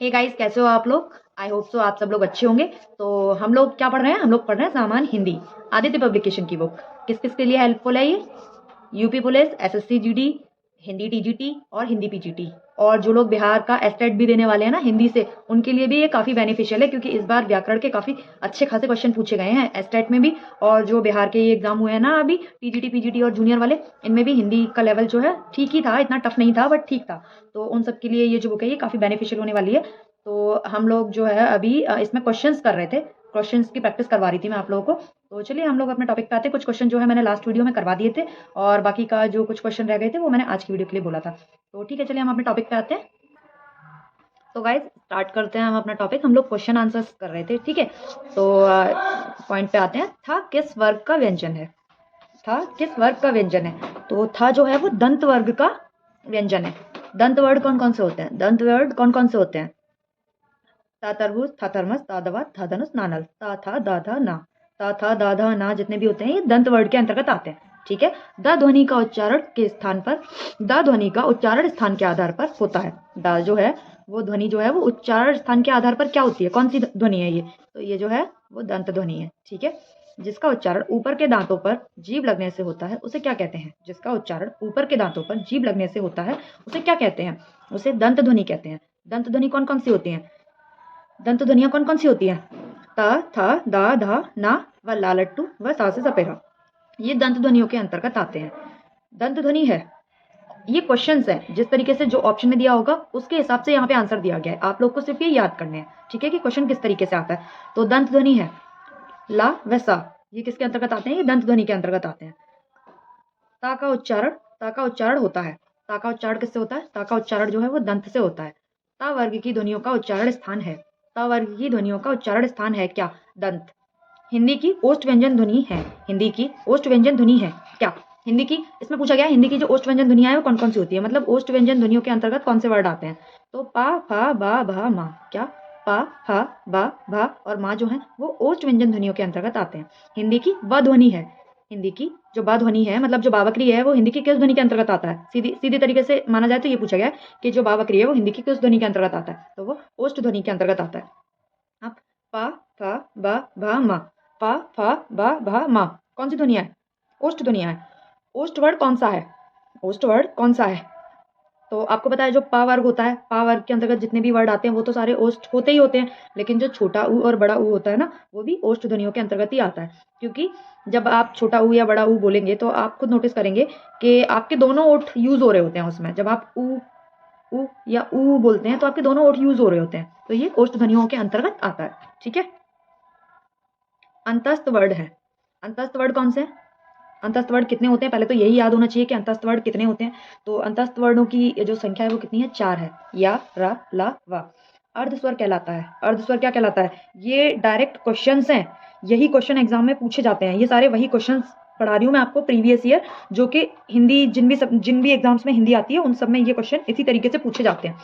Hey guys, कैसे हो आप लोग। आई होप सो आप सब लोग अच्छे होंगे। तो हम लोग क्या पढ़ रहे हैं, हम लोग पढ़ रहे हैं सामान्य हिंदी, आदित्य पब्लिकेशन की बुक। किस किस के लिए हेल्पफुल है ये? UP police, SSC GD, Hindi TGT और हिंदी पीजीटी। और जो लोग बिहार का एस्टेट भी देने वाले हैं ना हिंदी से, उनके लिए भी ये काफ़ी बेनिफिशियल है, क्योंकि इस बार व्याकरण के काफ़ी अच्छे खासे क्वेश्चन पूछे गए हैं एस्टेट में भी। और जो बिहार के ये एग्जाम हुए हैं ना अभी, टीजीटी पीजीटी और जूनियर वाले, इनमें भी हिंदी का लेवल जो है ठीक ही था, इतना टफ नहीं था बट ठीक था। तो उन सब के लिए ये जो बुक है ये काफ़ी बेनिफिशियल होने वाली है। तो हम लोग जो है अभी इसमें क्वेश्चंस कर रहे थे, क्वेश्चंस की प्रैक्टिस करवा रही थी मैं आप लोगों को। तो चलिए हम लोग अपने टॉपिक पे आते हैं। कुछ क्वेश्चन जो है मैंने लास्ट वीडियो में करवा दिए थे, और बाकी का जो कुछ क्वेश्चन रह गए थे वो मैंने आज की वीडियो के लिए बोला था। तो ठीक है, चलिए हम अपने टॉपिक पे आते हैं। तो गाइज स्टार्ट करते हैं हम अपना टॉपिक। हम लोग क्वेश्चन आंसर्स कर रहे थे, ठीक है। तो पॉइंट पे आते हैं। था किस वर्ग का व्यंजन है? था किस वर्ग का व्यंजन है? तो था जो है वो दंत वर्ग का व्यंजन है। दंत वर्ड कौन कौन से होते हैं? दंत वर्ड कौन कौन से होते हैं? ता तरबूज, था थर्मस, ता दवा, था धनुष, नानल, ता था दाधा ना। ता था दाधा ना जितने भी होते हैं ये दंत वर्ड के अंतर्गत आते हैं, ठीक है। द ध्वनि का उच्चारण के स्थान पर, द ध्वनि का उच्चारण स्थान के आधार पर होता है। द जो है वो ध्वनि जो है वो उच्चारण स्थान के आधार पर क्या होती है? कौन सी ध्वनि है ये? तो ये जो है वो दंत ध्वनि है, ठीक है। जिसका उच्चारण ऊपर के दांतों पर जीभ लगने से होता है उसे क्या कहते हैं? जिसका उच्चारण ऊपर के दांतों पर जीभ लगने से होता है उसे क्या कहते हैं? उसे दंत ध्वनि कहते हैं। दंत ध्वनि कौन कौन सी होती हैं? दंत ध्वनियाँ कौन कौन सी होती हैं? त, थ, द, ध, न व लालट्टू व सा से सपेरा। ये दंत ध्वनियों के अंतर्गत आते हैं। दंत ध्वनि है, ये क्वेश्चंस है जिस तरीके से जो ऑप्शन में दिया होगा उसके हिसाब से यहाँ पे आंसर दिया गया है। आप लोग को सिर्फ ये याद करने हैं, ठीक है, कि क्वेश्चन किस तरीके से आता है। तो दंत ध्वनि है ला व सा, ये किसके अंतर्गत आते हैं? ये दंत ध्वनि के अंतर्गत आते हैं। ता का उच्चारण, ता का उच्चारण होता है। ता का उच्चारण किससे होता है? ता का उच्चारण जो है वो दंत से होता है। ता वर्ग की ध्वनियों का उच्चारण स्थान है। ता वर्ग की ध्वनियों का उच्चारण स्थान है क्या? दंत। हिंदी की ओष्ठ व्यंजन ध्वनि है। हिंदी की ओष्ठ व्यंजन ध्वनि है क्या? हिंदी की, इसमें पूछा गया हिंदी की जो ओष्ठ व्यंजन ध्वनियां है वो कौन कौन सी होती है, मतलब ओष्ठ व्यंजन ध्वनियों के अंतर्गत कौन से वर्ड आते हैं? तो पा, फा, बा, भा, मा। क्या? पा, फा, बा, भा और मा जो है वो ओष्ठ व्यंजन ध्वनियों के अंतर्गत आते हैं। हिंदी की व ध्वनि है। हिंदी की जो बा ध्वनि है, मतलब जो बावक्री है, वो हिंदी की किस ध्वनि के अंतर्गत आता है? सीधी सीधी तरीके से माना जाए तो ये पूछा गया है कि जो बावक्री है वो हिंदी की किस ध्वनि के अंतर्गत आता है? तो वो ओष्ठ ध्वनि के अंतर्गत आता है। अब पा, फा, बा, भा, मा। पा, फा, बा, भा, मा कौन सी ध्वनिया है? ओष्ठ ध्वनिया है। ओष्ठ वर्ड कौन सा है? ओष्ठ वर्ड कौन सा है? तो आपको पता है जो पा वर्ग होता है, पा वर्ग के अंतर्गत जितने भी वर्ड आते हैं वो तो सारे ओष्ठ होते ही होते हैं, लेकिन जो छोटा ऊ और बड़ा ऊ होता है ना, वो भी ओष्ठ ध्वनियों के अंतर्गत ही आता है। क्योंकि जब आप छोटा ऊ या बड़ा ऊ बोलेंगे तो आप खुद नोटिस करेंगे कि आपके दोनों ओठ यूज हो रहे होते हैं उसमें। जब आप ऊ या ऊ बोलते हैं तो आपके दोनों ओठ यूज हो रहे होते हैं, तो ये ओष्ठ ध्वनियों के अंतर्गत आता है, ठीक है। अंतस्थ वर्ड है। अंतस्थ वर्ड कौन से हैं? अंतस्थ वर्ड कितने होते हैं? पहले तो यही याद होना चाहिए कि अंतस्थ वर्ड कितने होते हैं। तो अंतस्थ वर्णों की जो संख्या है वो कितनी है? 4 है। या, रा, ला, वा। अर्धस्वर कहलाता है। अर्धस्वर क्या कहलाता है? ये डायरेक्ट क्वेश्चंस हैं, यही क्वेश्चन एग्जाम में पूछे जाते हैं। ये सारे वही क्वेश्चंस पढ़ा रही हूँ मैं आपको प्रीवियस ईयर, जो कि हिंदी जिन भी एग्जाम्स में हिंदी आती है उन सब में ये क्वेश्चन इसी तरीके से पूछे जाते हैं।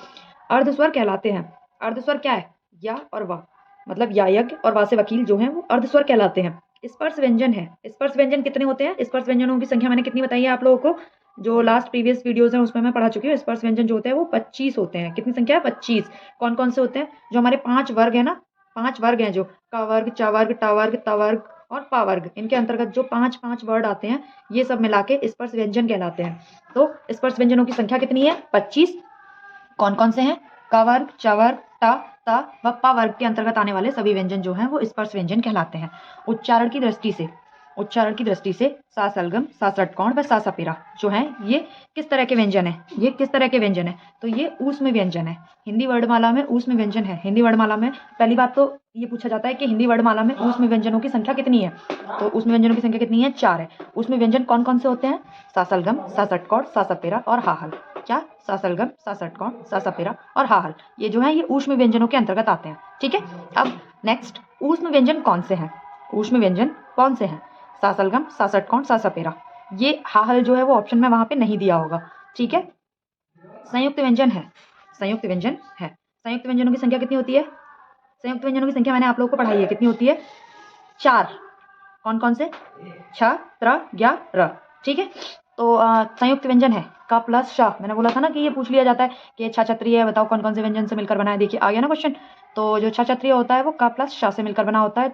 अर्धस्वर कहलाते हैं। अर्धस्वर क्या है? या और वा, मतलब या यज्ञ और वा से वकील जो है वो अर्धस्वर कहलाते हैं। स्पर्श व्यंजन है। स्पर्श व्यंजन कितने होते हैं? स्पर्श व्यंजनों की संख्या मैंने कितनी बताई है आप लोगों को? जो लास्ट प्रीवियस वीडियोस हैं उसमें मैं पढ़ा चुकी हूँ। स्पर्श व्यंजन जो होते हैं वो 25 होते हैं। कितनी संख्या है? 25। कौन कौन से होते हैं? जो हमारे 5 वर्ग है ना, 5 वर्ग हैं, जो का वर्ग, चा वर्ग, टा वर्ग, ता वर्ग और पा वर्ग, इनके अंतर्गत जो 5 वर्ड आते हैं ये सब मिला के स्पर्श व्यंजन कहलाते हैं। तो स्पर्श व्यंजनों की संख्या कितनी है? 25। कौन कौन से हैं? का वर्ग, च वर्ग, टा, ता व पा वर्ग के अंतर्गत आने वाले सभी व्यंजन जो हैं वो स्पर्श व्यंजन कहलाते हैं। उच्चारण की दृष्टि से, उच्चारण की दृष्टि से सा सलगम, सा षटकोण व सा सपेरा जो हैं ये किस तरह के व्यंजन है? ये किस तरह के व्यंजन है? तो ये ऊष्म व्यंजन है। हिंदी वर्णमाला में ऊष्म व्यंजन है। हिंदी वर्णमाला में पहली बात तो ये पूछा जाता है कि हिंदी वर्णमाला में ऊष्म व्यंजनों की संख्या कितनी है? तो ऊष्म व्यंजनों की संख्या कितनी है? 4 है। ऊष्म व्यंजन कौन कौन से होते हैं? सा सलगम, सा षटकोण, सा सपेरा और हाहल। क्या? सा सलगम, सा षटकोण, सा सपेरा और हाहल, ये जो है ये ऊष्म व्यंजनों के अंतर्गत आते हैं, ठीक है। अब नेक्स्ट, ऊष्म व्यंजन कौन से हैं? ऊष्म व्यंजन कौन से हैं? सा सलगम, सा षटकोण, सा सपेरा। ये हाहल जो है वो ऑप्शन में वहां पे नहीं दिया होगा, ठीक है। संयुक्त व्यंजन है। संयुक्त व्यंजन है। संयुक्त व्यंजनों की संख्या कितनी होती है? संयुक्त व्यंजनों की संख्या मैंने आप लोगों को पढ़ाई है, कितनी होती है? 4। कौन कौन से? छ, त्र, ज्ञ, र, ठीक है। तो संयुक्त व्यंजन है का प्लस शाह। मैंने बोला था ना कि ये पूछ लिया जाता है कि छा छत्रिय है, बताओ कौन कौन से व्यंजन से मिलकर बना है। देखिए आ गया ना क्वेश्चन। तो जो छा छत्रिय होता है वो का प्लस शाह से मिलकर बना होता है।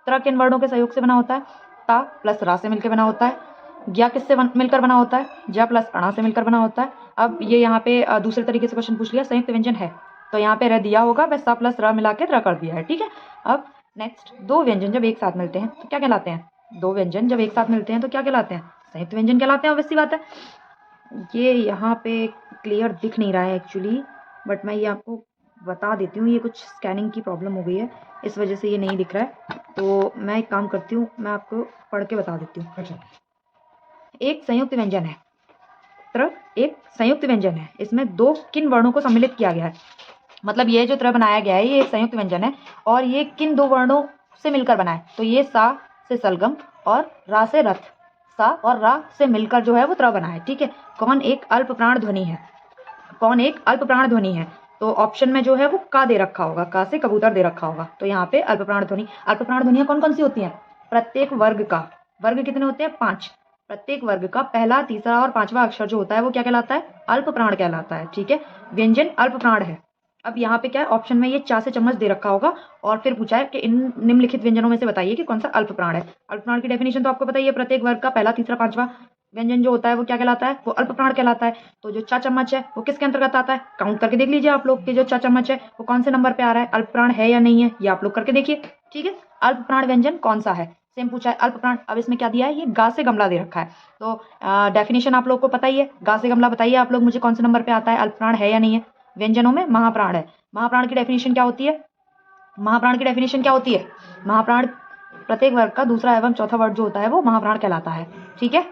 त्र किन वर्णों के सहयोग से बना होता है? ता प्लस रा से मिलकर बना होता है। ज्ञा किससे मिलकर बना होता है? ज्या प्लस अणा से मिलकर बना होता है। अब ये यहाँ पे दूसरे तरीके से क्वेश्चन पूछ लिया, संयुक्त व्यंजन है तो यहाँ पे र दिया होगा, बस सा प्लस र मिला के र कर दिया है, ठीक है। अब नेक्स्ट, दो व्यंजन जब एक साथ मिलते हैं तो क्या कहलाते हैं? दो व्यंजन जब एक साथ मिलते हैं तो क्या कहलाते हैं? संयुक्त व्यंजन कहलाते हैं, ऑब्वियस सी बात है। ये यहाँ पे क्लियर दिख नहीं रहा है एक्चुअली, बट मैं ये आपको बता देती हूँ। ये कुछ स्कैनिंग की प्रॉब्लम हो गई है, इस वजह से ये नहीं दिख रहा है। तो मैं एक काम करती हूँ, मैं आपको पढ़ के बता देती हूँ। अच्छा, एक संयुक्त व्यंजन है, एक संयुक्त व्यंजन है, इसमें दो किन वर्णों को सम्मिलित किया गया है। मतलब ये जो त्र बनाया गया है ये एक संयुक्त व्यंजन है और ये किन दो वर्णों से मिलकर बना है? तो ये सा से सलगम और रा से रथ। सा और रा से मिलकर जो है वो त्र बना है, ठीक है। कौन एक अल्प प्राण ध्वनि है? कौन एक अल्प प्राण ध्वनि है? तो ऑप्शन में जो है वो का दे रखा होगा, का से कबूतर दे रखा होगा। तो यहाँ पे अल्प प्राण ध्वनि, अल्प प्राण ध्वनियाँ कौन कौन सी होती हैं? प्रत्येक वर्ग का, वर्ग कितने होते हैं? 5। प्रत्येक वर्ग का पहला, तीसरा और पांचवा अक्षर जो होता है वो क्या कहलाता है? अल्प प्राण कहलाता है, ठीक है। व्यंजन अल्प प्राण है। अब यहाँ पे क्या है, ऑप्शन में ये चा से चम्मच दे रखा होगा और फिर पूछा है कि इन निम्नलिखित व्यंजनों में से बताइए कि कौन सा अल्प प्राण है। अल्प प्राण की डेफिनेशन तो आपको पता ही है, प्रत्येक वर्ग का पहला, तीसरा, पांचवा व्यंजन जो होता है वो क्या कहलाता है? वो अल्प प्राण कहलाता है। तो जो चा चम्मच है वो किसके अंतर्गत आता है? काउंट करके देख लीजिए आप लोग कि जो चा चम्मच है वो कौन से नंबर पे आ रहा है, अल्प प्राण है या नहीं है, ये आप लोग करके देखिए, ठीक है। अल्प प्राण व्यंजन कौन सा है? सेम पूछा है अल्प प्राण। अब इसमें क्या दिया है, ये गा से गमला दे रखा है। तो डेफिनेशन आप लोग को पता ही है, गा से गमला बताइए आप लोग मुझे कौन से नंबर पे आता है, अल्प प्राण है या नहीं है। व्यंजनों में महाप्राण है। महाप्राण की डेफिनेशन क्या होती है? महाप्राण की डेफिनेशन क्या होती है? महाप्राण प्रत्येक वर्ग का दूसरा एवं चौथा वर्ग जो होता है वो महाप्राण कहलाता है, ठीक है।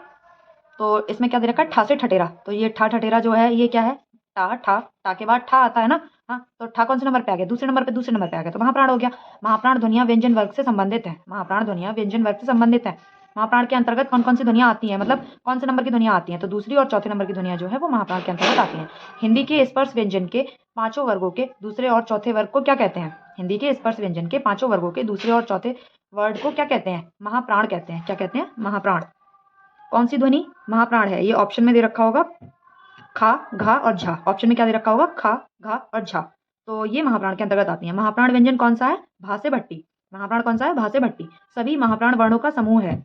तो इसमें क्या दे रखा है? ठा से ठटेरा। तो ये ठा ठटेरा जो है ये क्या है? टा, ठा, टा के बाद ठा आता है ना। हाँ, तो ठा कौन से नंबर पे आ गया? दूसरे नंबर पे, दूसरे नंबर पे आ गया तो महाप्राण हो गया। महाप्राण ध्वनियां व्यंजन वर्ग से संबंधित है। महाप्राण ध्वनियां व्यंजन वर्ग से संबंधित है। महाप्राण के अंतर्गत कौन कौन सी ध्वनियां आती हैं, मतलब कौन से नंबर की ध्वनियां आती हैं? तो दूसरी और चौथे नंबर की ध्वनियां जो है वो महाप्राण के अंतर्गत आती हैं। हिंदी के स्पर्श व्यंजन के पांचों वर्गों के दूसरे और चौथे वर्ग को क्या कहते हैं? हिंदी के स्पर्श व्यंजन के पांचों वर्गों के दूसरे और चौथे वर्ग को क्या कहते हैं? महाप्राण कहते हैं। क्या कहते हैं? महाप्राण। कौन सी ध्वनि महाप्राण है? ये ऑप्शन में दे रखा होगा, खा, घा और झा। ऑप्शन में क्या दे रखा होगा? खा, घा और झा। तो ये महाप्राण के अंतर्गत आती है। महाप्राण व्यंजन कौन सा है? भा से भट्टी। महाप्राण कौन सा है? भा से भट्टी। सभी महाप्राण वर्णों का समूह है।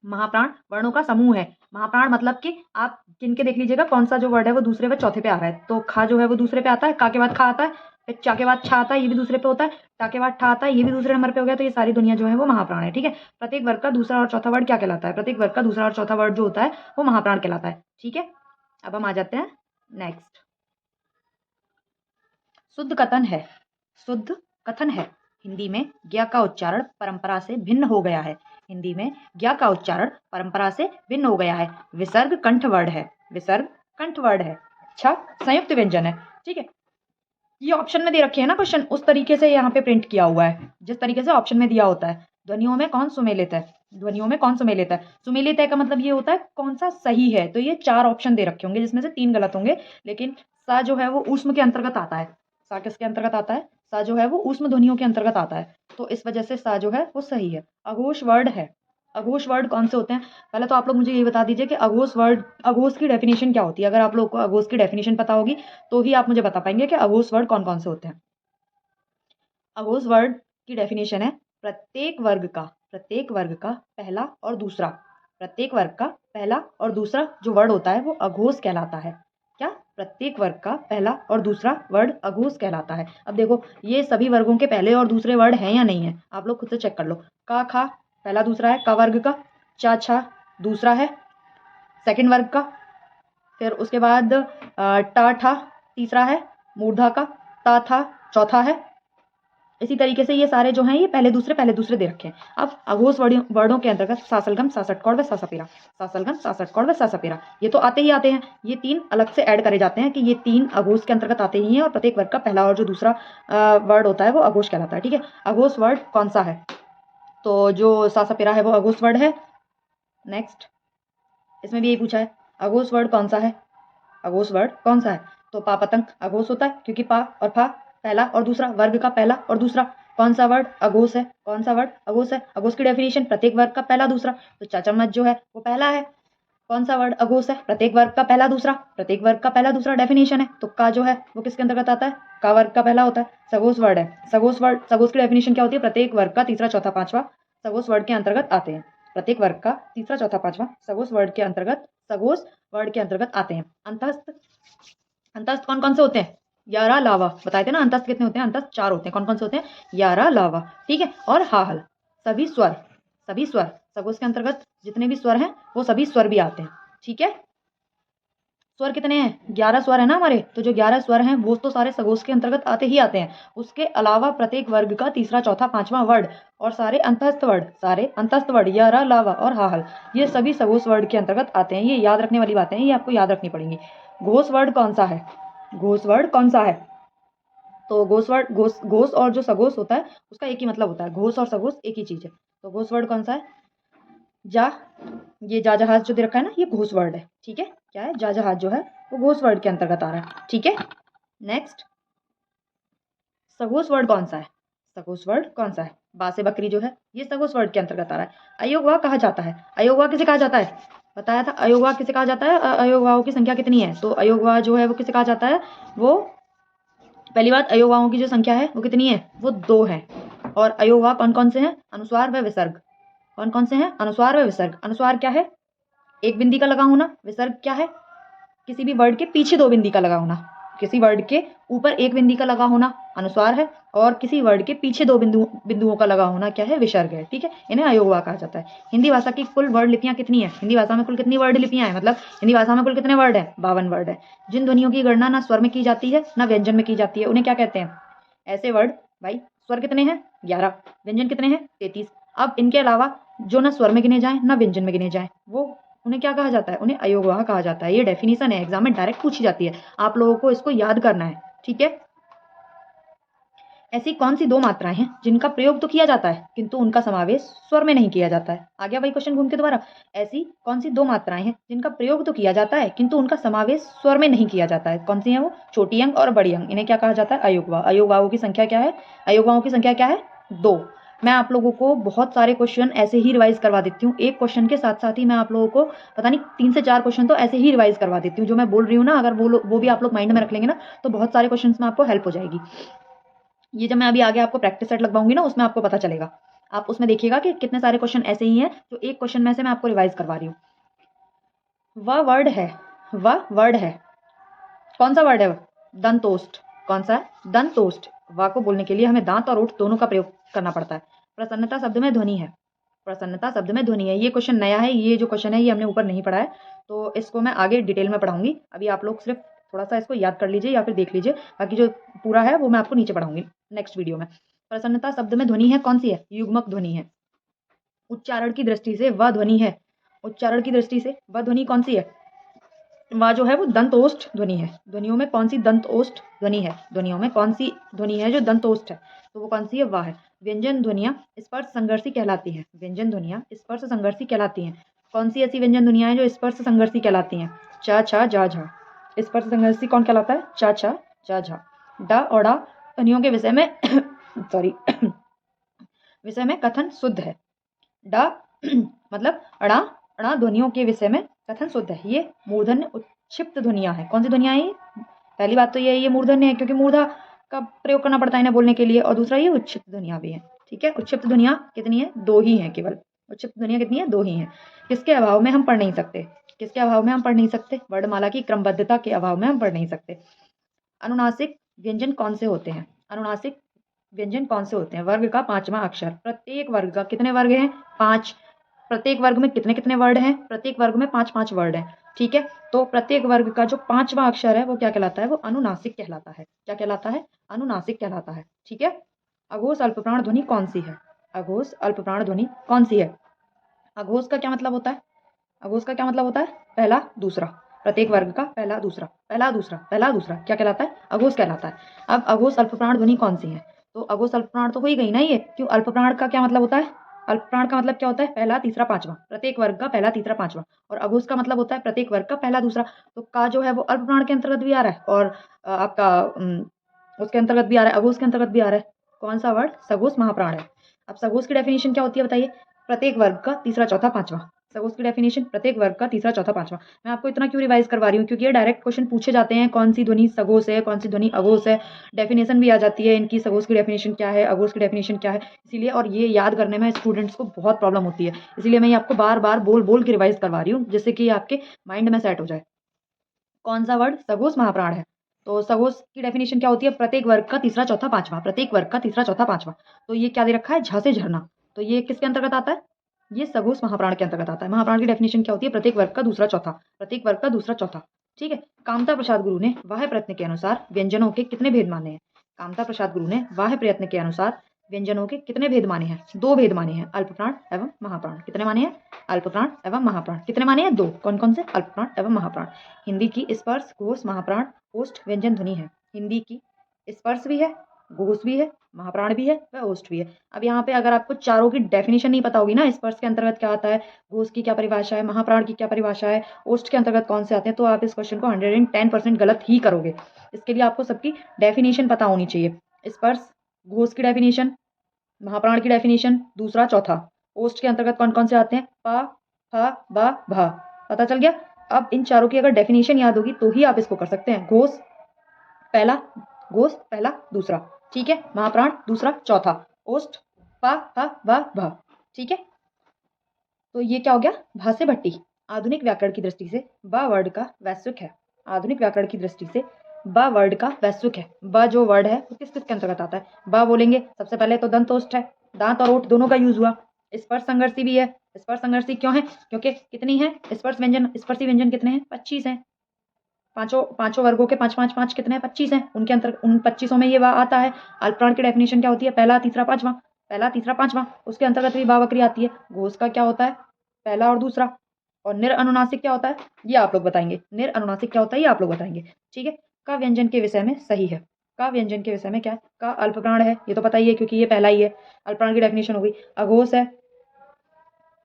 महाप्राण वर्णों का समूह है। महाप्राण मतलब कि आप किनके देख लीजिएगा, कौन सा जो वर्ड है वो दूसरे व चौथे पे आ रहा है। तो खा जो है वो दूसरे पे आता है, का के बाद खा आता है, फिर चा के बाद छा आता है, ये भी दूसरे पे होता है, टा के बाद ठा आता है, ये भी दूसरे नंबर पे हो गया। तो ये सारी दुनिया जो है वो महाप्राण है, ठीक है। प्रत्येक वर्ग का दूसरा और चौथा वर्ड क्या कहलाता है? प्रत्येक वर्ग का दूसरा और चौथा वर्ड जो होता है वो महाप्राण कहलाता है, ठीक है। अब हम आ जाते हैं नेक्स्ट। शुद्ध कथन है। शुद्ध कथन है। हिंदी में ज्ञ का उच्चारण परंपरा से भिन्न हो गया है। हिंदी में ज्ञ का उच्चारण परंपरा से भिन्न हो गया है। विसर्ग कंठ वर्ड है। विसर्ग कंठ वर्ड है। अच्छा, संयुक्त व्यंजन है, ठीक है। ये ऑप्शन में दे रखे हैं ना क्वेश्चन, उस तरीके से यहाँ पे प्रिंट किया हुआ है जिस तरीके से ऑप्शन में दिया होता है। ध्वनियों में कौन सुमेलित है? ध्वनियों में कौन सुमेलित है? सुमेलित है का मतलब ये होता है कौन सा सही है। तो ये 4 ऑप्शन दे रखे होंगे जिसमें से 3 गलत होंगे, लेकिन सा जो है वो ऊष्म के अंतर्गत आता है। सा किसके अंतर्गत आता है? सा जो है वो ऊष्म ध्वनियों के अंतर्गत आता है, तो इस वजह से सा जो है वो सही है। अघोष वर्ड है। अघोष वर्ड कौन से होते हैं? पहले तो आप लोग मुझे ये बता दीजिए कि अघोष वर्ड, अघोष की डेफिनेशन क्या होती है। अगर आप लोग को अघोष की डेफिनेशन पता होगी तो ही आप मुझे बता पाएंगे कि अघोष वर्ड कौन कौन से होते हैं। अघोष वर्ड की डेफिनेशन है प्रत्येक वर्ग का पहला और दूसरा, प्रत्येक वर्ग का पहला और दूसरा जो वर्ड होता है वो अघोष कहलाता है। क्या? प्रत्येक वर्ग का पहला और दूसरा वर्ड अघोष कहलाता है। अब देखो ये सभी वर्गों के पहले और दूसरे वर्ड हैं या नहीं है, आप लोग खुद से चेक कर लो। का, खा पहला दूसरा है, का वर्ग का। चा, छा दूसरा है, सेकंड वर्ग का। फिर उसके बाद टा, ठा तीसरा है, मूर्धा का। ता, था चौथा है। इसी तरीके से ये सारे जो हैं ये पहले दूसरे दे रखे हैं। अब अघोष वर्डों के अंतर्गत सासलगम, सासठ कौड़ व सासापेरा। सासलगम, सासठ कौड़ व सासापेरा ये तो आते ही आते हैं। ये 3 अलग से ऐड करे जाते हैं कि ये 3 अघोष के अंतर्गत आते ही हैं और प्रत्येक वर्ग का पहला और जो दूसरा वर्ड होता है वो अघोष कहलाता है, ठीक है। अघोष वर्ड कौन सा है? तो जो सासापेरा है वो अघोष वर्ड है। नेक्स्ट, इसमें भी यही पूछा है अघोष वर्ड कौन सा है? अघोष वर्ड कौन सा है? तो पा पतंग अघोष होता है क्योंकि पा और फा पहला और दूसरा, वर्ग का पहला और दूसरा। कौन सा वर्ड अघोष है? कौन सा वर्ड अघोष है? अघोष की डेफिनेशन प्रत्येक वर्ग का पहला दूसरा, तो चा चम्मच जो है वो पहला है। कौन सा वर्ड अघोष है? प्रत्येक वर्ग का पहला दूसरा, प्रत्येक वर्ग का पहला दूसरा डेफिनेशन है, तो का जो है वो किसके अंतर्गत आता है? का वर्ग का पहला होता है। सघोष वर्ड है, सघोष वर्ड, सघोष की डेफिनेशन क्या होती है? प्रत्येक वर्ग का तीसरा चौथा पांचवा सघोष वर्ड के अंतर्गत आते हैं। प्रत्येक वर्ग का तीसरा चौथा पांचवा सघोष वर्ड के अंतर्गत, सघोष वर्ड के अंतर्गत आते हैं। अंतस्थ, अंतस्थ कौन कौन से होते हैं? यारा लावा, बताए थे ना अंतस्थ कितने होते हैं? अंतस्थ 4 होते हैं। कौन कौन से होते हैं? यारा लावा, ठीक है। और हाहल, सभी स्वर, सभी स्वर सघोष के अंतर्गत जितने भी स्वर हैं वो सभी स्वर भी आते हैं, ठीक है। स्वर कितने हैं? 11 स्वर है ना हमारे, तो जो 11 स्वर हैं वो तो सारे सघोष के अंतर्गत आते ही आते हैं। उसके अलावा प्रत्येक वर्ग का तीसरा चौथा पांचवा वर्ड और सारे अंतस्थ वर्ड, सारे अंतस्थ वर्ड यारा लावा और हाहल, ये सभी सघोष वर्ड के अंतर्गत आते हैं। ये याद रखने वाली बातें हैं, ये आपको याद रखनी पड़ेंगी। घोष वर्ड कौन सा है? घोष वर्ड कौन सा है? तो घोष वर्ड, घोष, घोष और जो सघोष होता है उसका एक ही मतलब होता है। घोष और सघोष एक ही चीज है। तो घोष वर्ड कौन सा है? जा, ये जा जहाज जो दे रखा है ना, ये घोष वर्ड है, ठीक है। क्या है? जा जहाज जो है वो घोष वर्ड के अंतर्गत आ रहा है, ठीक है। नेक्स्ट, सघोष वर्ड कौन सा है? सघोष वर्ड कौन सा है? बासे बकरी जो है ये सघोष वर्ड के अंतर्गत आ रहा है। अयोगवा कहा जाता है। अयोगवा किसे कहा जाता है? बताया था अयोगवा किसे कहा जाता है। अयोगवाओं की संख्या कितनी है? तो अयोगवा जो है वो किसे कहा जाता है? वो, पहली बात, अयोगवाओं की जो संख्या है वो कितनी है? वो 2 है। और अयोगवा कौन कौन से हैं? अनुस्वार व विसर्ग। कौन कौन से हैं? अनुस्वार व विसर्ग। अनुस्वार क्या है? एक बिंदी का लगा होना। विसर्ग क्या है? किसी भी वर्ड के पीछे 2 बिंदी का लगा होना। किसी वर्ड के ऊपर 1 बिंदी का लगा होना अनुस्वार है, और किसी वर्ड के पीछे 2 बिंदुओं का लगा होना क्या है? विसर्ग है, ठीक है। इन्हें अयोगवा कहा जाता है। हिंदी भाषा की कुल वर्ड लिपियां कितनी है? हिंदी भाषा में कुल कितनी वर्ड लिपियां हैं? मतलब हिंदी भाषा में कुल कितने वर्ड हैं? 52 वर्ड है। जिन ध्वनियों की गणना ना स्वर में की जाती है ना व्यंजन में की जाती है उन्हें क्या कहते हैं? ऐसे वर्ड, भाई स्वर कितने हैं? 11, व्यंजन कितने हैं? 33। अब इनके अलावा जो ना स्वर में गिने जाए ना व्यंजन में गिने जाए वो, उन्हें क्या कहा जाता है? उन्हें अयोगवाह कहा जाता है। ये डेफिनेशन है, एग्जाम में डायरेक्ट पूछी जाती है, आप लोगों को इसको याद करना है, ठीक है। ऐसी कौन सी 2 मात्राएं हैं जिनका प्रयोग तो किया जाता है किंतु उनका समावेश स्वर में नहीं किया जाता है? आ गया वही क्वेश्चन घूम के दोबारा। ऐसी कौन सी 2 मात्राएं हैं जिनका प्रयोग तो किया जाता है किंतु उनका समावेश स्वर में नहीं किया जाता है? कौन सी है वो? छोटी अंग और बड़ी अंग। इन्हें क्या कहा जाता है? अयोगवाह। अयोगवाहों की संख्या क्या है? अयोगवाहों की संख्या क्या है? 2। मैं आप लोगों को बहुत सारे क्वेश्चन ऐसे ही रिवाइज करवा देती हूँ। एक क्वेश्चन के साथ साथ ही मैं आप लोगों को पता नहीं 3 से 4 क्वेश्चन तो ऐसे ही रिवाइज करवा देती हूँ। जो मैं बोल रही हूँ ना, अगर वो भी आप लोग माइंड में रख लेंगे ना तो बहुत सारे क्वेश्चन में आपको हेल्प हो जाएगी। ये जब मैं अभी आगे आपको प्रैक्टिस सेट लगवाऊंगी ना उसमें आपको पता चलेगा। आप उसमें देखिएगा कि कितने सारे क्वेश्चन ऐसे ही हैं जो एक क्वेश्चन में से मैं आपको रिवाइज करवा रही हूँ। वह वर्ड है, वह वर्ड है, कौन सा वर्ड है? दंतोष्ठ। कौन सा है? दंतोष्ठ। वाह को बोलने के लिए हमें दांत और ओठ दोनों का प्रयोग करना पड़ता है। प्रसन्नता शब्द में ध्वनि है। प्रसन्नता शब्द में ध्वनि है। ये क्वेश्चन नया है, ये जो क्वेश्चन है ये हमने ऊपर नहीं पढ़ा है, तो इसको मैं आगे डिटेल में पढ़ाऊंगी। अभी आप लोग सिर्फ थोड़ा सा इसको याद कर लीजिए या फिर देख लीजिए, बाकी जो पूरा है वो मैं आपको नीचे पढ़ाऊंगी नेक्स्ट वीडियो में। प्रसन्नता शब्द में ध्वनि है, कौन सी है? युग्मक ध्वनि है। उच्चारण की दृष्टि से वह ध्वनि है। उच्चारण की दृष्टि से वह ध्वनि कौन सी है? वह जो है वो दंतोष्ठ ध्वनि है। ध्वनियों में कौन सी दंतोष्ठ ध्वनि है? ध्वनियों में कौन सी ध्वनि है जो दंतोष्ठ है? तो वो कौन सी है? वह है। व्यंजन ध्वनियां स्पर्श संघर्षी कहलाती हैं। व्यंजन ध्वनियां स्पर्श संघर्षी कहलाती हैं। कौन सी ऐसी व्यंजन ध्वनियां हैं जो स्पर्श संघर्षी कहलाती हैं? चा छा जा झा। स्पर्श संघर्षी कौन कहलाता है? चा छा जा झा। डा और डा ध्वनियों के विषय में सॉरी विषय में कथन शुद्ध है। डा मतलब अड़ा, अड़ा ध्वनियों के विषय में कथन शुद्ध है। ये मूर्धन्य उच्छिप्त ध्वनियां हैं। कौन सी ध्वनियां हैं? पहली बात तो ये मूर्धन्य है क्योंकि मूर्धा का प्रयोग करना पड़ता है इन्हें बोलने के लिए, और दूसरा ये उच्छिप्त ध्वनियां भी हैं, ठीक है। उच्छिप्त ध्वनियां कितनी है? 2 ही हैं केवल। उच्छिप्त ध्वनियां कितनी है? 2 ही हैं। किसके अभाव में हम पढ़ नहीं सकते? किसके अभाव में हम पढ़ नहीं सकते? वर्णमाला की क्रमबद्धता के अभाव में हम पढ़ नहीं सकते। अनुनासिक व्यंजन कौन से होते हैं? अनुनासिक व्यंजन कौन से होते हैं? वर्ग का 5वां अक्षर। प्रत्येक वर्ग का कितने वर्ग हैं? 5। प्रत्येक वर्ग में कितने कितने वर्ड हैं? प्रत्येक वर्ग में 5-5 वर्ड हैं, ठीक है। तो प्रत्येक वर्ग का जो 5वां अक्षर है वो क्या कहलाता है? वो अनुनासिक कहलाता है। क्या कहलाता है? अनुनासिक कहलाता है, ठीक है। अघोष अल्पप्राण ध्वनि कौन सी है? अघोष अल्पप्राण ध्वनि कौन सी है? अघोष का क्या मतलब होता है? अघोष का क्या मतलब होता है? पहला दूसरा। प्रत्येक वर्ग का पहला दूसरा, पहला दूसरा, पहला दूसरा क्या कहलाता है? अघोष कहलाता है। अब अघोष अल्पप्राण ध्वनि कौन सी है? तो अघोष अल्पप्राण तो हो ही गई ना ये, क्यों? अल्पप्राण का क्या मतलब होता है? अल्पप्राण का मतलब क्या होता है? पहला तीसरा पांचवा। प्रत्येक वर्ग का पहला तीसरा पांचवा। और अघोष का मतलब होता है प्रत्येक वर्ग का पहला दूसरा। तो का जो है वो अल्पप्राण के अंतर्गत भी आ रहा है और आपका उसके अंतर्गत भी आ रहा है, अघोष के अंतर्गत भी आ रहा है। कौन सा वर्ड? सघोष महाप्राण है। अब सघोष की डेफिनेशन क्या होती है बताइए? प्रत्येक वर्ग का तीसरा चौथा पांचवा। सगोस की डेफिनेशन, प्रत्येक वर्ग का तीसरा, चौथा, पांचवा। मैं आपको इतना क्यों रिवाइज करवा रही हूँ, क्योंकि ये डायरेक्ट क्वेश्चन पूछे जाते हैं, कौन सी ध्वनि सगोस है, कौन सी ध्वनि अगोस है, डेफिनेशन भी आ जाती है इनकी, सगोस की डेफिनेशन क्या है, अगोस की डेफिनेशन क्या है, इसीलिए और ये याद करने में स्टूडेंट्स को बहुत प्रॉब्लम होती है, इसीलिए मैं ये आपको बार बार बोल बोल के रिवाइज करवा रही हूँ, जिससे कि आपके माइंड में सेट हो जाए। कौन सा वर्ड सगोस महाप्राण है? तो सगोस की डेफिनेशन क्या होती है? प्रत्येक वर्ग का तीसरा, चौथा, पांचवा, प्रत्येक वर्ग का तीसरा, चौथा, पांचवा। तो ये क्या दे रखा है? झ से झरना। तो ये किसके अंतर्गत आता है? ये सगोस महाप्राण के अंतर्गत आता है। महाप्राण की डेफिनेशन क्या होती है? प्रत्येक वर्ग का दूसरा, चौथा, प्रत्येक वर्ग का दूसरा, चौथा। ठीक है। कामता प्रसाद गुरु ने वाह्य प्रयत्न के अनुसार व्यंजनों के कितने भेद माने हैं? कामता प्रसाद गुरु ने वाह्य प्रयत्न के अनुसार व्यंजनों के कितने भेद माने हैं? 2 भेद माने हैं, अल्पप्राण एवं महाप्राण। कितने माने हैं? अल्पप्राण एवं महाप्राण। कितने माने हैं? 2। कौन कौन से? अल्पप्राण एवं महाप्राण। हिंदी की स्पर्श, घोष, महाप्राण, ओष्ठ, व्यंजन, ध्वनि है। हिंदी की स्पर्श भी है, घोष भी है, महाप्राण भी है व ओष्ठ भी है। अब यहाँ पे अगर आपको चारों की डेफिनेशन नहीं पता होगी ना, स्पर्श के अंतर्गत क्या आता है, घोष की क्या परिभाषा है, महाप्राण की क्या परिभाषा है, ओष्ठ के अंतर्गत कौन से आते हैं, तो आप इस क्वेश्चन को 110% गलत ही करोगे। इसके लिए आपको सबकी डेफिनेशन पता होनी चाहिए। स्पर्श, घोष की डेफिनेशन, महाप्राण की डेफिनेशन, दूसरा, चौथा। ओष्ठ के अंतर्गत कौन कौन से आते हैं? पा, फा, बा, भा। पता चल गया? अब इन चारों की अगर डेफिनेशन याद होगी तो ही आप इसको कर सकते हैं। घोष पहला, घोष पहला, दूसरा। ठीक है। महाप्राण दूसरा, चौथा। ओष्ठ पा, फा, बा, भा। ठीक है। तो ये क्या हो गया? भा से भट्टी। आधुनिक व्याकरण की दृष्टि से बा वर्ड का वैश्विक है। आधुनिक व्याकरण की दृष्टि से बा वर्ड का वैश्विक है। बा जो वर्ड है वो किस किस के अंतर्गत आता है? बा बोलेंगे सबसे पहले तो दंतोष्ठ है, दांत और ओठ दोनों का यूज हुआ। स्पर्श संघर्षी भी है। स्पर्श संघर्षी क्यों है? क्योंकि कितनी है स्पर्श व्यंजन, स्पर्शी व्यंजन कितने हैं? 25 हैं। पांचों पांचों वर्गों के 5 5 5 कितने हैं? 25 हैं। उनके अंतर उन 25 में ये आता है। अल्पप्राण की डेफिनेशन क्या होती है? पहला, तीसरा, पांचवा। पहला, तीसरा, पांचवा। उसके अंतर्गत भी बा बकरी आती है। घोष का क्या होता है? पहला और दूसरा। और निरअनुनासिक क्या होता है? ये आप लोग बताएंगे। निरअनुनासिक क्या होता है? ये आप लोग बताएंगे। ठीक है। का व्यंजन के विषय में सही है। का व्यंजन के विषय में क्या है? का अल्पप्राण है, ये तो पता ही है क्योंकि ये पहला ही है। अल्पप्राण की डेफिनेशन हो गई। अघोष है,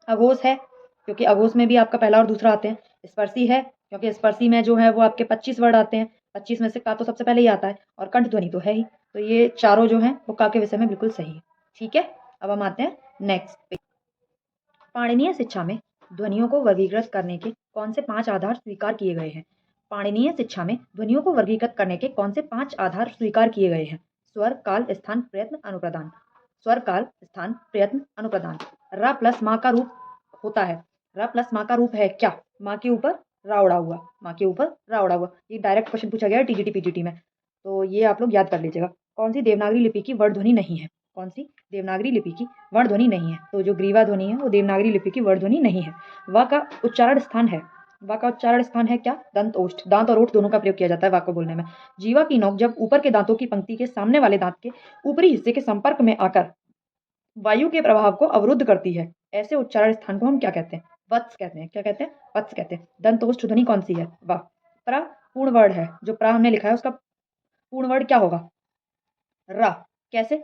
अघोष है क्योंकि अघोष में भी आपका पहला और दूसरा आते हैं। स्पर्शी है क्योंकि स्पर्शी में जो है वो आपके 25 वर्ड आते हैं। 25 में से का तो सबसे पहले ही आता है, और कंठ ध्वनि तो है ही। तो ये चारों जो हैं वो का के विषय में बिल्कुल सही है। ठीक है। अब हम आते हैं नेक्स्ट पे। पाणिनीय शिक्षा में ध्वनियों को वर्गीकृत करने के कौन से 5 आधार स्वीकार किए गए हैं? पाणिनीय शिक्षा में ध्वनियों को वर्गीकृत करने के कौन से 5 आधार स्वीकार किए गए हैं? स्वर, काल, स्थान, प्रयत्न, अनुप्रदान। स्वर, काल, स्थान, प्रयत्न, अनुप्रदान। र प्लस माँ का रूप होता है। र प्लस माँ का रूप है क्या? माँ के ऊपर रा उड़ा हुआ। माँ के ऊपर रा उड़ा हुआ। ये डायरेक्ट क्वेश्चन पूछा गया है टीजीटी पीजीटी में, तो ये आप लोग याद कर लीजिएगा। कौन सी देवनागरी लिपि की वर्ण ध्वनि नहीं है? कौन सी देवनागरी लिपि की वर्ण ध्वनि नहीं है? तो जो ग्रीवा ध्वनि है वो देवनागरी लिपि की वर्ण ध्वनि नहीं है। व का उच्चारण स्थान है। व का उच्चारण स्थान है क्या? दंत ओष्ठ। दांत और ओठ दोनों का प्रयोग किया जाता है व को बोलने में। जीवा की नोक जब ऊपर के दांतों की पंक्ति के सामने वाले दांत के ऊपरी हिस्से के संपर्क में आकर वायु के प्रभाव को अवरुद्ध करती है, ऐसे उच्चारण स्थान को हम क्या कहते हैं? वत्स कहते हैं। क्या कहते हैं? वत्स कहते हैं। दंतोष्ठ ध्वनि कौन सी है? व। प्रा पूर्ण वर्ड है। जो प्रा हमने लिखा है उसका पूर्ण वर्ड क्या होगा? रा। कैसे?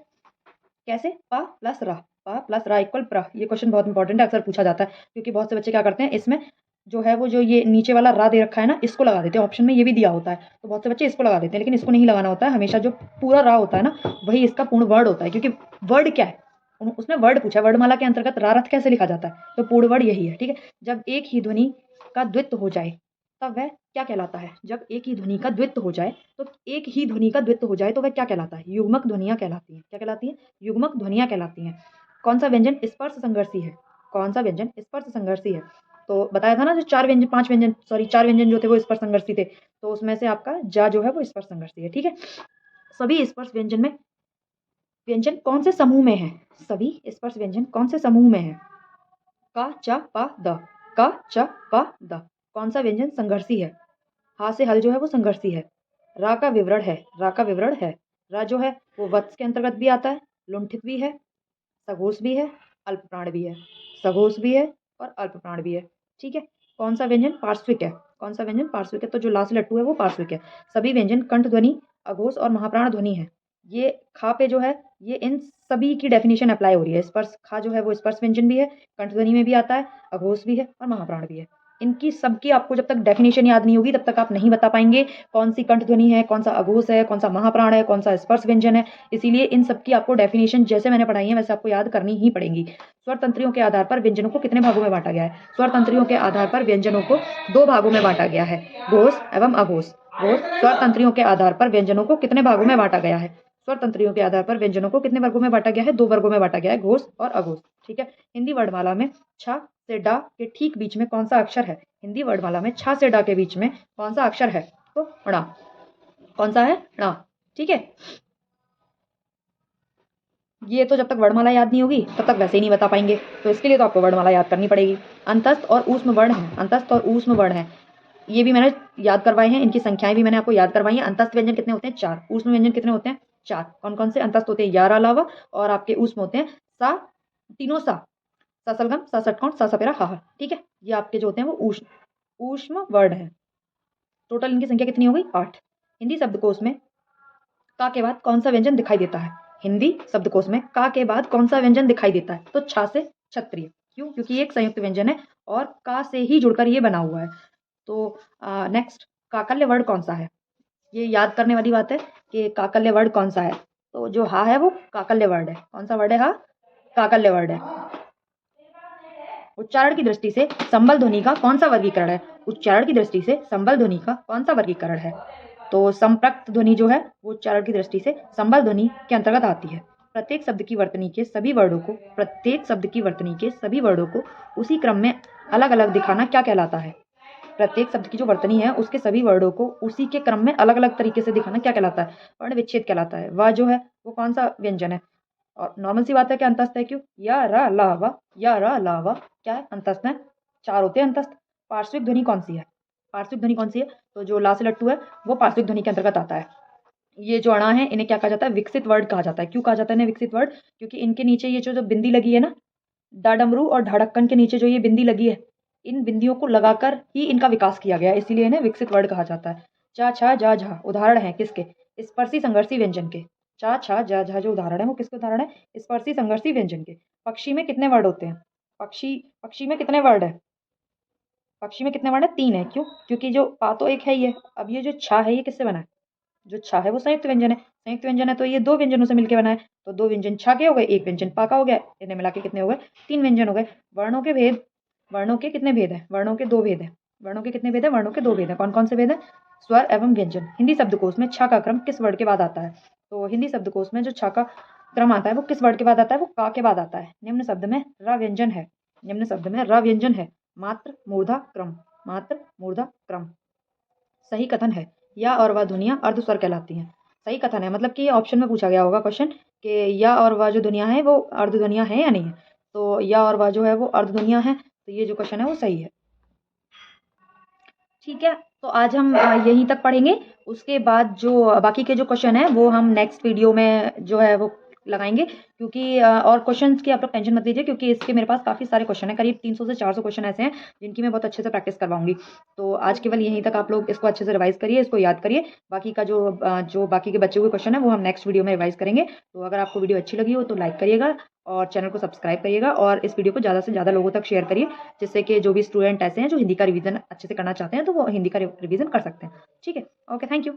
कैसे? पा प्लस रा। पा प्लस रा इक्वल प्रा। ये क्वेश्चन बहुत इंपॉर्टेंट है, अक्सर पूछा जाता है, क्योंकि बहुत से बच्चे क्या करते हैं इसमें जो है वो जो ये नीचे वाला रा दे रखा है ना, इसको लगा देते हैं। ऑप्शन में ये भी दिया होता है, तो बहुत से बच्चे इसको लगा देते हैं, लेकिन इसको नहीं लगाना होता है। हमेशा जो पूरा रा होता है ना, वही इसका पूर्ण वर्ड होता है, क्योंकि वर्ड क्या है उसने वर्ड पूछा, वर्डमाला के अंतर्गत रारथ कैसे लिखा जाता है, तो पूर्ण वर्ड यही है। ठीक है। जब एक ही ध्वनि का द्वित्व हो जाए तब वह क्या कहलाता है? जब एक ही ध्वनि का द्वित्व हो जाए, तो एक ही ध्वनि का द्वित्व हो जाए तो वह क्या कहलाता है? युग्मक ध्वनियां कहलाती हैं। क्या कहलाती हैं? युग्मक ध्वनियां कहलाती हैं। कौन सा व्यंजन स्पर्श संघर्षी है? कौन सा व्यंजन स्पर्श संघर्षी है? तो बताया था ना, जो 4 व्यंजन 5 व्यंजन सॉरी 4 व्यंजन जो थे वो स्पर्श संघर्षी थे, तो उसमें से आपका जा जो है वो स्पर्श संघर्षी है। ठीक है। सभी स्पर्श व्यंजन में व्यंजन कौन से समूह में है? सभी स्पर्श व्यंजन कौन से समूह में है? का, च, प, द। का, च, प, द। कौन सा व्यंजन संघर्षी है? हा से हल जो है वो संघर्षी है। रा का विवरण है। रा का विवरण है। रा जो है वो वत्स के अंतर्गत भी आता है, लुंठित भी है, सघोष भी है, अल्पप्राण भी है। सघोष भी है और अल्पप्राण भी है। ठीक है। कौन सा व्यंजन पार्श्विक है? कौन सा व्यंजन पार्श्विक है? तो जो लास्ट लट्टू है वो पार्श्विक है। सभी व्यंजन कंठ ध्वनि, अघोष और महाप्राण ध्वनि है। ये खा पे जो है ये इन सभी की डेफिनेशन अप्लाई हो रही है। स्पर्श खा जो है वो स्पर्श व्यंजन भी है, कंठ ध्वनि में भी आता है, अघोष भी है और महाप्राण भी है। इनकी सबकी आपको जब तक डेफिनेशन याद नहीं होगी तब तक आप नहीं बता पाएंगे कौन सी कंठ ध्वनि है, कौन सा अघोष है, कौन सा महाप्राण है, कौन सा स्पर्श व्यंजन है। इसीलिए इन सबकी आपको डेफिनेशन जैसे मैंने पढ़ाई है वैसे आपको याद करनी ही पड़ेगी। स्वर तंत्रियों के आधार पर व्यंजनों को कितने भागों में बांटा गया है? स्वर तंत्रियों के आधार पर व्यंजनों को 2 भागों में बांटा गया है, घोष एवं अघोष। घोष स्वर तंत्रियों के आधार पर व्यंजनों को कितने भागों में बांटा गया है? स्वर तंत्रियों के आधार पर व्यंजनों को कितने वर्गों में बांटा गया है? 2 वर्गों में बांटा गया है, घोष और अघोष। ठीक है। हिंदी वर्णमाला में छ से डा के ठीक बीच में कौन सा अक्षर है? हिंदी वर्णमाला में छ से डा के बीच में कौन सा अक्षर है? तो ण। कौन सा है? ण। ठीक है। ये तो जब तक वर्णमाला याद नहीं होगी तब तक वैसे ही नहीं बता पाएंगे, तो इसके लिए तो आपको वर्णमाला याद करनी पड़ेगी। अंतस्थ और ऊष्म वर्ण है, अंतस्थ और ऊष्म वर्ण है, ये भी मैंने याद करवाए हैं, इनकी संख्याएं भी मैंने आपको याद करवाई हैं। अंतस्थ व्यंजन कितने होते हैं? 4। ऊष्म व्यंजन कितने होते हैं? 4। कौन कौन से? अंतस्थ होते हैं या, रा, ला, वा, और आपके ऊष्म होते हैं सा, तीनों सा, सा सलगम, सा षटकोण, सा सपेरा, हा हा। ठीक है। ये आपके जो होते हैं वो ऊष्म वर्ण है। टोटल इनकी संख्या कितनी हो गई? 8। हिंदी शब्दकोश में का के बाद कौन सा व्यंजन दिखाई देता है? हिंदी शब्दकोश में का के बाद कौन सा व्यंजन दिखाई देता है? तो छ से क्षत्रिय। क्यों? क्योंकि ये एक संयुक्त व्यंजन है और का से ही जुड़कर ये बना हुआ है। तो नेक्स्ट, काकल्य वर्ड कौन सा है? ये याद करने वाली बात है कि काकल्य वर्ड कौन सा है। तो जो हा है वो काकल्य वर्ड है। कौन सा वर्ड है? हा काकल्य वर्ड है। उच्चारण की दृष्टि से संबल ध्वनि का कौन सा वर्गीकरण है? उच्चारण की दृष्टि से संबल ध्वनि का कौन सा वर्गीकरण है? तो संप्रक्त ध्वनि जो है वो उच्चारण की दृष्टि से संबल ध्वनि के अंतर्गत आती है। प्रत्येक शब्द की वर्तनी के सभी वर्णों को उसी क्रम में अलग अलग दिखाना क्या कहलाता है? प्रत्येक शब्द की जो वर्तनी है उसके सभी वर्णों को उसी के क्रम में अलग अलग तरीके से दिखाना क्या कहलाता है? वर्ण विच्छेद कहलाता है। वह जो है वो कौन सा व्यंजन है? और नॉर्मल सी बात है कि अंतस्थ है। क्यों? या, रा, ला, वा, या, रा, ला, वा क्या है? अंतस्थ है। 4 होते हैं अंतस्थ। पार्श्विक ध्वनि कौन सी है? पार्श्विक ध्वनि कौन सी है? तो जो ला से लट्टू है वो पार्श्विक ध्वनि के अंतर्गत आता है। ये जो अणा है इन्हें क्या कहा जाता है? विकसित वर्ड कहा जाता है। क्यों कहा जाता है इन्हें विकसित वर्ड? क्योंकि इनके नीचे ये जो बिंदी लगी है ना, डाडमरू और ढाढक्कन के नीचे जो ये बिंदी लगी है, इन बिंदियों को लगाकर ही इनका विकास किया गया है, इसीलिए इन्हें विकसित वर्ड कहा जाता है। चा, छा, जा, झा उदाहरण है किसके? स्पर्शी संघर्षी व्यंजन के। चा, छा, जा, झा जो उदाहरण है वो किसके उदाहरण है? स्पर्शी संघर्षी व्यंजन के। पक्षी में कितने वर्ड होते हैं? पक्षी में कितने वर्ड है? पक्षी में कितने वर्ड है? 3 है। क्यों? क्योंकि जो पा तो एक है ही है। अब ये जो छा है ये किससे बना है? जो छा है वो संयुक्त व्यंजन है। संयुक्त व्यंजन है तो ये 2 व्यंजनों से मिलकर बना है। तो 2 व्यंजन छा के हो गए, 1 व्यंजन पा का हो गया। इन्हें मिला के कितने हो गए? 3 व्यंजन हो गए। वर्णों के भेद, वर्णों के कितने भेद हैं? वर्णों के 2 भेद हैं। वर्णों के कितने भेद हैं? वर्णों के 2 भेद हैं। कौन कौन से भेद हैं? स्वर एवं व्यंजन। हिंदी शब्दकोश में छ का क्रम किस वर्ड के बाद आता है? तो हिंदी शब्दकोश में जो छ का क्रम आता है वो किस वर्ड के बाद आता है? वो का के बाद आता है। निम्न शब्द में र व्यंजन है। निम्न शब्द में र व्यंजन है। मात्र मूर्धा क्रम। मात्र मूर्धा क्रम। सही कथन है। या और वह ध्वनियां अर्ध स्वर कहलाती हैं। सही कथन है मतलब कि ये ऑप्शन में पूछा गया होगा क्वेश्चन कि या और वह जो ध्वनियां हैं वो अर्ध ध्वनियां हैं या नहीं है। तो या और वह जो है वो अर्ध ध्वनियां हैं, तो ये जो क्वेश्चन है वो सही है। ठीक है। तो आज हम यहीं तक पढ़ेंगे। उसके बाद जो बाकी के जो क्वेश्चन है वो हम नेक्स्ट वीडियो में जो है वो लगाएंगे, क्योंकि और क्वेश्चंस की आप लोग टेंशन मत लीजिए, क्योंकि इसके मेरे पास काफ़ी सारे क्वेश्चन है, करीब 300 से 400 क्वेश्चन ऐसे हैं जिनकी मैं बहुत अच्छे से प्रैक्टिस करवाऊंगी। तो आज केवल यहीं तक आप लोग इसको अच्छे से रिवाइज करिए, इसको याद करिए। बाकी का जो बाकी के बचे हुए क्वेश्चन है वो हम नेक्स्ट वीडियो में रिवाइज करेंगे। तो अगर आपको वीडियो अच्छी लगी हो तो लाइक करिएगा और चैनल को सब्सक्राइब करिएगा और इस वीडियो को ज़्यादा से ज़्यादा लोगों तक शेयर करिए, जिससे कि जो भी स्टूडेंट ऐसे हैं जो हिंदी का रिवीजन अच्छे से करना चाहते हैं तो वो हिंदी का रिवीजन कर सकते हैं। ठीक है। Okay, thank you.